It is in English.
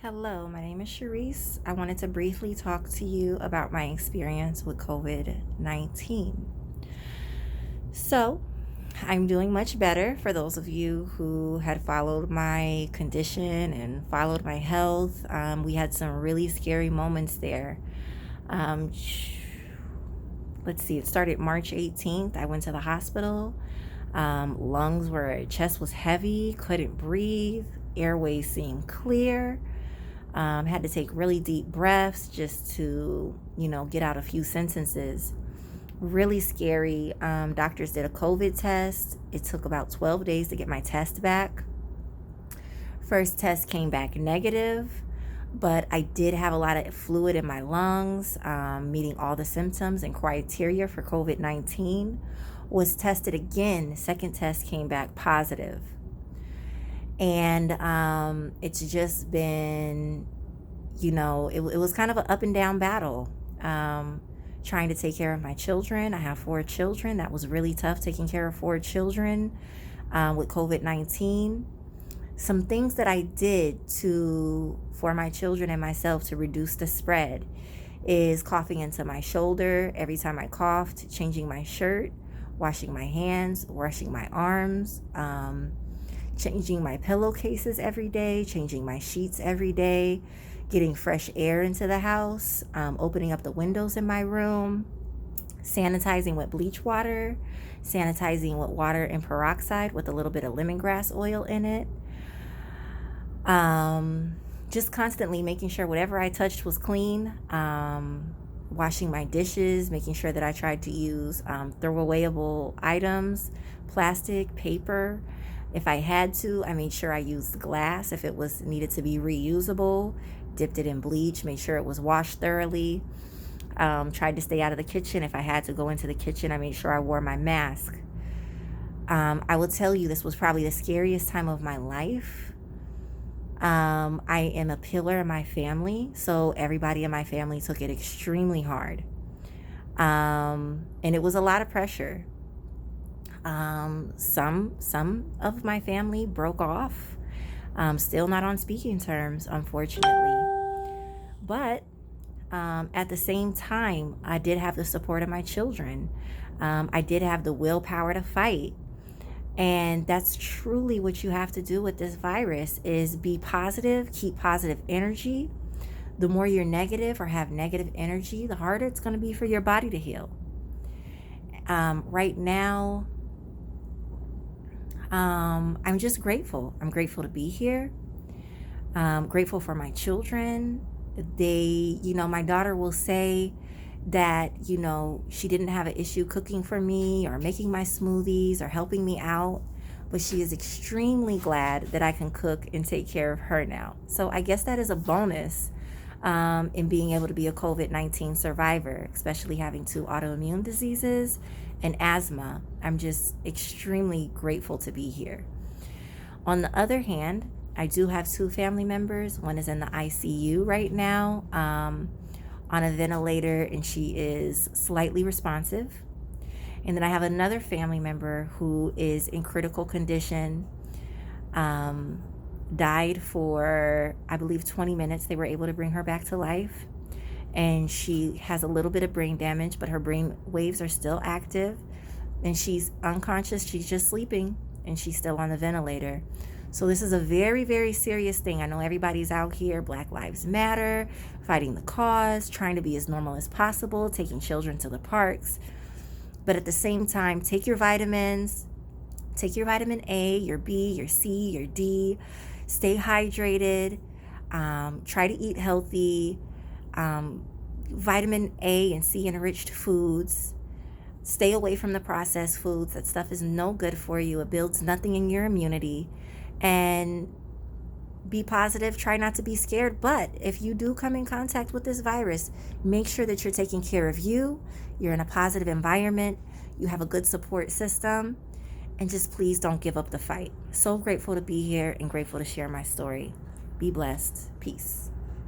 Hello, my name is Sharice. I wanted to briefly talk to you about my experience with COVID 19. So, I'm doing much better for those of you who had followed my condition and followed my health. We had some really scary moments there. Um, let's see, it started March 18th. I went to the hospital. Chest was heavy, couldn't breathe, airways seemed clear. Had to take really deep breaths just to, get out a few sentences. Really scary. Doctors did a COVID test. It took about 12 days to get my test back. First test came back negative, but I did have a lot of fluid in my lungs, meeting all the symptoms and criteria for COVID 19. Was tested again. Second test came back positive. And it's just been, it was kind of an up and down battle. Trying to take care of my children. I have 4 children. That was really tough, taking care of 4 children with COVID 19. Some things that I did for my children and myself to reduce the spread is coughing into my shoulder every time I coughed, changing my shirt, washing my hands, washing my arms, changing my pillowcases every day, changing my sheets every day, getting fresh air into the house, opening up the windows in my room, sanitizing with bleach water, sanitizing with water and peroxide with a little bit of lemongrass oil in it. Just constantly making sure whatever I touched was clean. Washing my dishes, making sure that I tried to use throwawayable items, plastic, paper. If I had to, I made sure I used glass if it was needed to be reusable, dipped it in bleach, made sure it was washed thoroughly. Tried to stay out of the kitchen. If I had to go into the kitchen, I made sure I wore my mask. I will tell you, this was probably the scariest time of my life. I am a pillar in my family, so everybody in my family took it extremely hard. And it was a lot of pressure. Some of my family broke off. Still not on speaking terms, unfortunately. But at the same time, I did have the support of my children. I did have the willpower to fight. And that's truly what you have to do with this virus is be positive, keep positive energy. The more you're negative or have negative energy, the harder it's going to be for your body to heal. Right now, I'm just grateful. I'm grateful to be here. Grateful for my children. My daughter will say that, she didn't have an issue cooking for me or making my smoothies or helping me out, but she is extremely glad that I can cook and take care of her now. So I guess that is a bonus in being able to be a COVID 19 survivor, especially having 2 autoimmune diseases and asthma. I'm just extremely grateful to be here. On the other hand, I do have 2 family members. One is in the ICU right now on a ventilator, and she is slightly responsive. And then I have another family member who is in critical condition, died for, I believe, 20 minutes. They were able to bring her back to life. And she has a little bit of brain damage, but her brain waves are still active. And she's unconscious. She's just sleeping, and she's still on the ventilator. So this is a very, very serious thing. I know everybody's out here, Black Lives Matter, fighting the cause, trying to be as normal as possible, taking children to the parks. But at the same time, take your vitamins, take your vitamin A, your B, your C, your D, stay hydrated, try to eat healthy, vitamin A and C enriched foods. Stay away from the processed foods. That stuff is no good for you. It builds nothing in your immunity. And be positive. Try not to be scared. But if you do come in contact with this virus, make sure that you're taking care of you. You're in a positive environment. You have a good support system. And just please don't give up the fight. So grateful to be here and grateful to share my story. Be blessed. Peace.